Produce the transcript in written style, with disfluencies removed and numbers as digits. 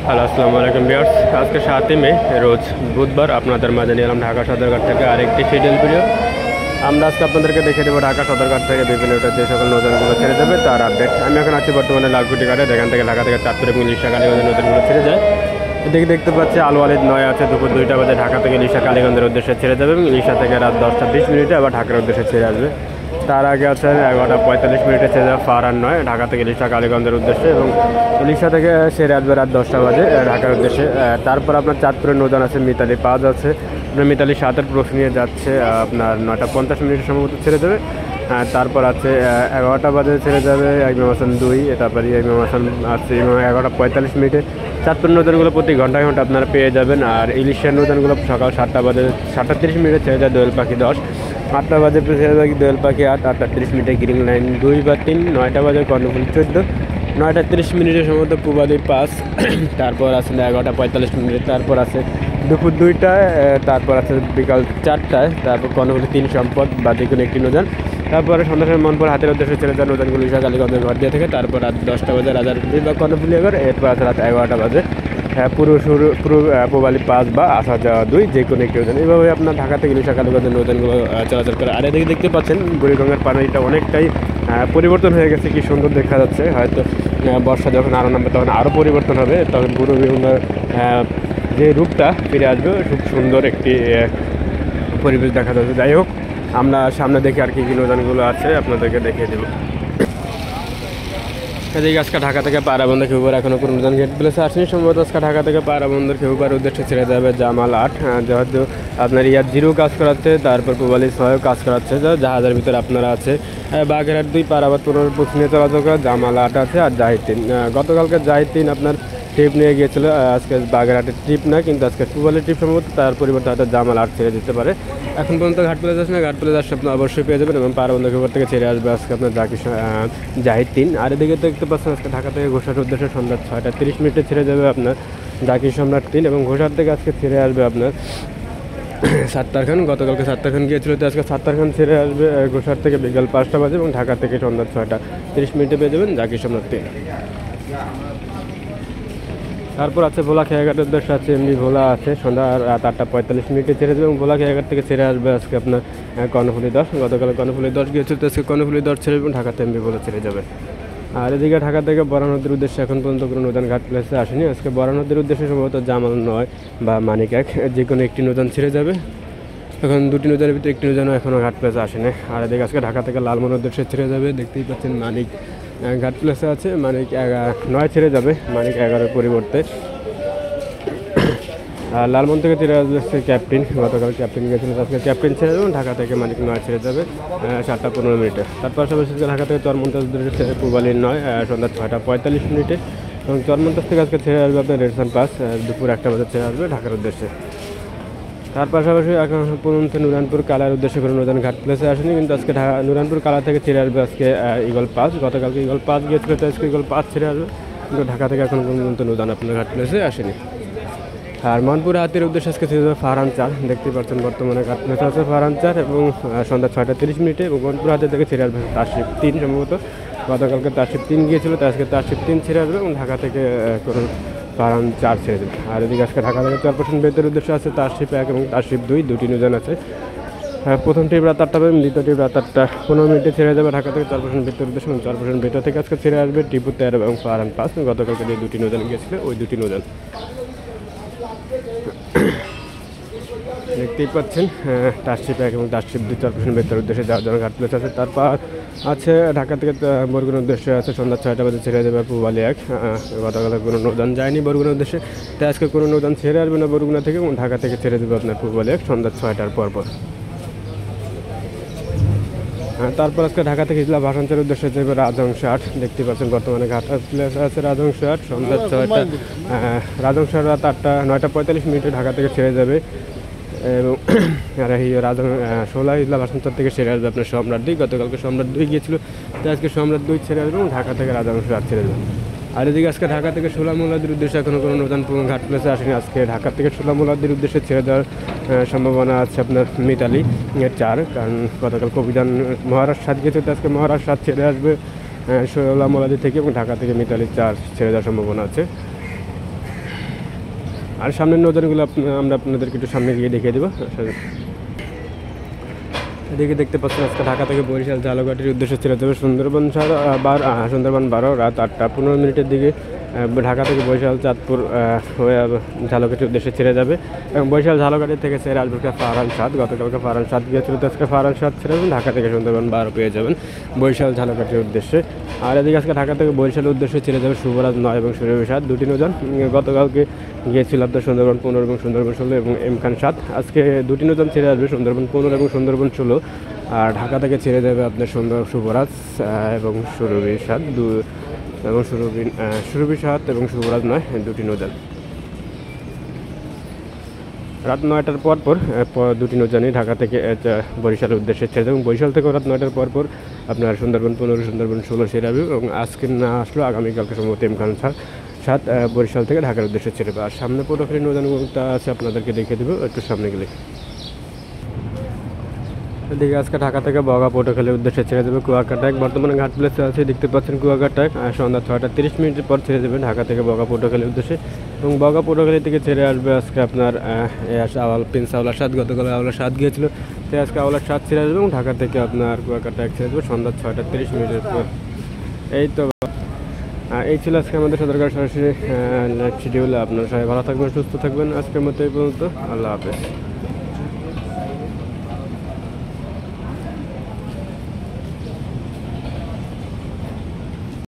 Hello, আসসালামু আলাইকুম viewers. আজকে 7 মে রোজ বুধবার আপনাদের মাঝে নিয়ে এলাম ঢাকা সদরঘাট থেকে আরেকটি শিডিউল ভিডিও। আমরা আজকে আপনাদেরকে দেখে দেবো ঢাকা সদরঘাট থেকে বিভিন্ন যে সকল নৌযানগুলো ছেড়ে যাবে তার আপডেট। আমি এখন আছি বর্তমানে লালকুটি ঘাটে, যেখান থেকে ঢাকা থেকে চাঁদপুর এবং ইলিশা কালীগঞ্জের নৌযানগুলো ছেড়ে যায়। এদিকে দেখতে পাচ্ছি আলওয়ালিদ 9 আছে, দুপুর 2টা বাজে ঢাকা থেকে ইলিশা কালীগঞ্জের উদ্দেশ্যে ছেড়ে যাবে এবং ইলিশা থেকে রাত 10টা 20 মিনিটে আবার ঢাকার উদ্দেশ্যে ছেড়ে আসবে। তার আগে আছে 11টা 45 মিনিটে ছেড়ে যাবে ফারহান 9 ঢাকা থেকে ইলিশা কালীগঞ্জের উদ্দেশ্যে এবং ইলিশা থেকে ছেড়ে আসবে রাত 10টা বাজে ঢাকার উদ্দেশ্যে। তারপর আপনার চাঁদপুরের নৌযান আছে মিতালি 5 আছে, আপনার মিতালি 7-এর প্রবেশ নিয়ে যাচ্ছে আপনার 9টা 50 মিনিটের সম্ভবত ছেড়ে দেবে। তারপর আছে 11টা বাজে ছেড়ে যাবে ইমাম হাসান 2, তারপরে ইমাম হাসান আছে 11টা 45 মিনিটে। চাঁদপুর নৌযানগুলো প্রতি ঘন্টায় ঘন্টা আপনারা পেয়ে যাবেন। আর ইলিশের নৌযানগুলো সকাল 7টা বাজে 7টা 30 মিনিটে ছেড়ে যায় দোয়েল পাখি 10, 8টা বাজে ছেড়ে যায় দোয়েল পাখি 8, 8টা 30 মিনিটে গ্রিন লাইন 2 বা 3, 9টা বাজে কর্ণফুলি 14, 9টা 30 মিনিটে সম্ভবত পূবালি 5, তারপর আছে 11টা 45 মিনিটে, তারপর আছে দুপুর 2টায়, তারপর আছে বিকাল 4টায়, তারপর কর্ণফুলি 3 সম্পদ বা যে কোনো একটি নৌযান। তারপরে সন্ধ্যার মনপুর হাতের উদ্দেশ্যে ছেড়ে যায় নৌযানগুলো ইলিশা কালীগঞ্জের ঘর দিয়ে থেকে। তারপর রাত 10টা বাজে রাজারপুর বা কর্ণফুলি এগার, এরপর আছে রাত 11টা বাজে পুরো পূবালি 5 বা আসা যাওয়া 2 যে কোনো একটি নৌযান। এইভাবে আপনার ঢাকা থেকে ইলিশা কালীগঞ্জের নৌযানগুলো চলাচল করে। আর এদিকে দেখতে পাচ্ছেন বুড়িগঙ্গার পানিটা অনেকটাই পরিবর্তন হয়ে গেছে, কি সুন্দর দেখা যাচ্ছে। হয়তো বর্ষা যখন আরও নামবে তখন আরও পরিবর্তন হবে, তখন বুড়িগঙ্গার যে রূপটা ফিরে আসবে, খুব সুন্দর একটি পরিবেশ দেখা যাচ্ছে। যাই হোক, আমরা সামনে দেখে আর কি নৌযানগুলো আছে আপনাদেরকে দেখিয়ে দেবো। এদিকে আজকে ঢাকা থেকে পায়রাবন্দর খেউবার এখনও কোনো নৌযান গেট প্লেসে আসেনি। সম্ভবত আজকে ঢাকা থেকে পায়রাবন্দর খেউবার উদ্দেশ্যে ছেড়ে যাবে জামাল 8, যেহেতু আপনার ইয়ার 0 কাজ করাচ্ছে, তারপর পূবালি 6 কাজ করাচ্ছে, জাহাজের ভিতরে আপনারা আছে বাগেরহাট 2 পারাবাদ 15 পশ্চিম নিয়ে চলাচল করে জামাল 8 আছে, আর জাহিদ 3। গতকালকে জাহিদ 3 আপনার ট্রিপ নিয়ে গিয়েছিল, আজকে বাগেরহাটের ট্রিপ না, কিন্তু আজকে পূবালির ট্রিপ সম্ভবত, তার পরিবর্তে হয়তো জামাল 8 ছেড়ে দিতে পারে। এখন পর্যন্ত ঘাট প্লেস আসে না, ঘাট প্লেস আসলে আপনি অবশ্যই পেয়ে যাবেন এবং পায়রাবন্দর খেউবার থেকে ছেড়ে আসবে আজকে আপনার জাহিদ 3। আর এদিকে দেখতে পাচ্ছেন আজকে ঢাকা থেকে ঘোষার উদ্দেশ্যে সন্ধ্যা 6টা 30 মিনিটে ছেড়ে যাবে আপনার জাকির সম্রাট 3 এবং ঘোষার থেকে আজকে ছেড়ে আসবে আপনার সাত্তার খান। গতকালকে সাত্তার খান গিয়েছিল, তো আজকে সাত্তার খান ছেড়ে আসবে ঘোষার থেকে বিকাল 5টা বাজে এবং ঢাকা থেকে সন্ধ্যা 6টা 30 মিনিটে পেয়ে যাবেন জাকির সম্রাট 3। তারপর আছে ভোলা খেয়াঘাটের উদ্দেশ্যে আছে এমনি ভোলা আছে, সন্ধ্যা রাত 8টা 45 মিনিটে ছেড়ে দেবে এবং ভোলা খেয়াঘাট থেকে ছেড়ে আসবে আজকে আপনার কর্ণফুলি 10। গতকালে কর্ণফুলি 10 গিয়েছিল, তো আজকে কর্ণফুলি 10 ছেড়ে এবং ঢাকাতে এমনি ভোলা ছেড়ে যাবে। আর এদিকে ঢাকা থেকে বরা নদীর উদ্দেশ্যে এখন পর্যন্ত কোনো নৌযান ঘাট প্লেসে আসেনি। আজকে বরা নদীর উদ্দেশ্যে সম্ভবত জামাল 9 বা মানিক 1 যে কোনো একটি নৌযান ছেড়ে যাবে। এখন দুটি নৌযানের ভিতরে একটি নৌযানও এখনও ঘাট প্লেসে আসেনি। আর এদিকে আজকে ঢাকা থেকে লালমোহন উদ্দেশ্যে ছেড়ে যাবে, দেখতেই পাচ্ছেন মানিক ঘাট প্লেসে আছে, মানিক 9 ছেড়ে যাবে মানিক 11-এর পরিবর্তে। আর লালমোহন থেকে ছেড়ে আসবে ক্যাপ্টেন, গতকাল ক্যাপ্টেন গিয়েছিল, আজকে ক্যাপ্টেন ছেড়ে যাবে ঢাকা থেকে মানিক 9 ছেড়ে যাবে 7টা 15 মিনিটে। তার পাশাপাশি ঢাকা থেকে চরমন্তাজ ছেড়ে পূবালি 9 সন্ধ্যা 6টা 45 মিনিটে এবং চরমন্তাজ থেকে আজকে ছেড়ে আসবে আপনার রেডসান 5 দুপুর 1টা বাজে ছেড়ে আসবে ঢাকার উদ্দেশ্যে। তার পাশাপাশি এখন পর্যন্ত নুরানপুর কালার উদ্দেশ্যে কোনো নৌযান ঘাট প্লেসে আসেনি, কিন্তু আজকে নুরানপুর কালা থেকে ছেড়ে আসবে আজকে ইগল 5। গতকালকে ইগল 5 গিয়েছিল, তো আজকে ইগল 5 ছেড়ে আসবে, কিন্তু ঢাকা থেকে এখন পর্যন্ত নৌযান আপনার ঘাট প্লেসে আসেনি। আর মনপুর হাতের উদ্দেশ্যে আজকে ছেড়ে যাবে ফারহান 4, দেখতে পাচ্ছেন বর্তমানে ঘাট প্লেসে আছে ফারহান 4 এবং সন্ধ্যা 6টা 30 মিনিটে এবং মনপুর হাতের থেকে ছেড়ে আসবে তারশিপ 3 সম্ভবত। গতকালকে তারশিপ 3 গিয়েছিল, তো আজকে তারশিপ 3 ছেড়ে আসবে এবং ঢাকা থেকে কোনো ফারহান 4 ছেড়ে দেবে। আর এদিকে আজকে ঢাকা থেকে 4% বেতের উদ্দেশ্যে আছে তারশিপ 1 এবং তারশিপ 2 দুটি নৌযান আছে। প্রথম ট্রিপ রাত 8টা এবং দ্বিতীয় ট্রিপ রাত 8টা 15 মিনিটে ছেড়ে যাবে ঢাকা থেকে 4% বেতের উদ্দেশ্যে এবং 4% বেতর থেকে আজকে ছেড়ে আসবে টিপু 13 এবং ফারহান 5। গতকালকে যে দুটি নৌযান গিয়েছিল ওই দুটি নৌযান দেখতেই পাচ্ছেন তারশিপ 1 এবং তারশিপ 2 4% বেতার উদ্দেশ্যে যাওয়ার জন্য ঘাট প্লেস আছে। তারপর আছে ঢাকা থেকে বরগুনার উদ্দেশ্যে আছে সন্ধ্যা 6টা বাজে ছেড়ে যাবে পূবালি 1। গতকাল কোনো নৌযান যায়নি বরগুনার উদ্দেশ্যে, তাই আজকে কোনো নৌযান ছেড়ে আসবে না বরগুনা থেকে এবং ঢাকা থেকে ছেড়ে দেবে আপনার পূবালি 1 সন্ধ্যা 6টার পরপর। তারপর আজকে ঢাকা থেকে ইসলাম ভাসানচার উদ্দেশ্যে যাবে রাজহংস 8, দেখতে পাচ্ছেন বর্তমানে ঘাট প্লেস আছে রাজহংস 8 সন্ধ্যা 6টা। রাজহংস রাত 8টা 9টা 45 মিনিটে ঢাকা থেকে ছেড়ে যাবে এবং ইসলাম ভাসানচার থেকে ছেড়ে আসবে আপনার সম্রাট 2। গতকালকে সম্রাট 2 গিয়েছিল, তাই আজকে সম্রাট 2 ছেড়ে আসবে এবং ঢাকা থেকে রাজহংস 8 ছেড়ে যাবে। আর এদিকে আজকে ঢাকা থেকে সোলামুলাদির উদ্দেশ্যে এখনও কোনো নতুন ঘাট প্লেসে আসেনি। আজকে ঢাকা থেকে সোলামুলাদির উদ্দেশ্যে ছেড়ে দেওয়ার সম্ভাবনা আছে আপনার মিতালি 4, কারণ গতকাল কবিদান মহারাষ্ট্র 7 গিয়েছে, আজকে মহারাষ্ট্র 7 ছেড়ে আসবে সোলামুলাদি থেকে এবং ঢাকা থেকে মিতালি 4 ছেড়ে দেওয়ার সম্ভাবনা আছে। আর সামনের নৌযানগুলো আমরা আপনাদেরকে একটু সামনে গিয়ে দেখিয়ে দেবো। এদিকে দেখতে পাচ্ছেন আজকে ঢাকা থেকে বরিশাল ঝালকাঠির উদ্দেশ্যে ছেড়ে যাবে সুন্দরবন 12 রাত 8টা 15 দিকে ঢাকা থেকে বরিশাল চাঁদপুর হয়ে ঝালকাঠির উদ্দেশ্যে ছেড়ে যাবে এবং বরিশাল ঝালকাঠি থেকে ছেড়ে আসবে ফারহান 7। গতকালকে ফারহান 7 গিয়েছিল, তো আজকে ফারহান 7 ছেড়ে যাবেন, ঢাকা থেকে সুন্দরবন 12 পেয়ে যাবেন বরিশাল ঝালকাঠির উদ্দেশ্যে। আর এদিকে আজকে ঢাকা থেকে বরিশালের উদ্দেশ্যে ছেড়ে যাবে শুভরাজ 9 এবং সুরভি 7, দুটি নৌযান। গতকালকে গিয়েছিল আপনার সুন্দরবন 15 এবং সুন্দরবন 16 এবং এমখান 7। আজকে দুটি নৌযান ছেড়ে আসবে সুন্দরবন 15 এবং সুন্দরবন 16। আর ঢাকা থেকে ছেড়ে যাবে আপনার শুভরাজ এবং সুরভি 7 এবং সুরভি 7 এবং শুভরাজ 9, দুটি নৌযান। রাত 9টার পর দুটি নৌযানই ঢাকা থেকে বরিশালের উদ্দেশ্যে ছেড়ে যাবে এবং বরিশাল থেকে রাত 9টার পর আপনার সুন্দরবন 15 সুন্দরবন 16 ছেড়ে যাবে এবং আজকে না আসলেও আগামীকালকে সম্ভবত এমখান 7 বরিশাল থেকে ঢাকার উদ্দেশ্যে ছেড়ে যাবে। আর সামনে পটুয়াখালী নৌযানগুলোটা আছে, আপনাদেরকে দেখিয়ে দেবো একটু সামনে গেলে। এদিকে আজকে ঢাকা থেকে বগা পটুয়াখালীর উদ্দেশ্যে ছেড়ে যাবে কুয়াকাটা। বর্তমানে ঘাট প্লেসে আছে, দেখতে পাচ্ছেন কুয়াকাটা। সন্ধ্যা 6টা 30 পর ছেড়ে যাবে ঢাকা থেকে বগা পটুয়াখালীর উদ্দেশ্যে এবং বগা পটুয়াখালী থেকে ছেড়ে আসবে আজকে আপনার প্রিন্স আওলা 7। গতকাল আওলা 7 গিয়েছিল, তো আজকে আওলা 7 ছেড়ে আসবে এবং ঢাকা থেকে আপনার কুয়াকাটা ছেড়ে যাবে সন্ধ্যা 6টা 30 পর। এই তো এই ছিল আজকে আমাদের সদরঘাট সরাসরি লাইভ শিডিউল। আপনারা সবাই ভালো থাকবেন, সুস্থ থাকবেন। আজকের মতো এই পর্যন্ত, আল্লাহ হাফেজ।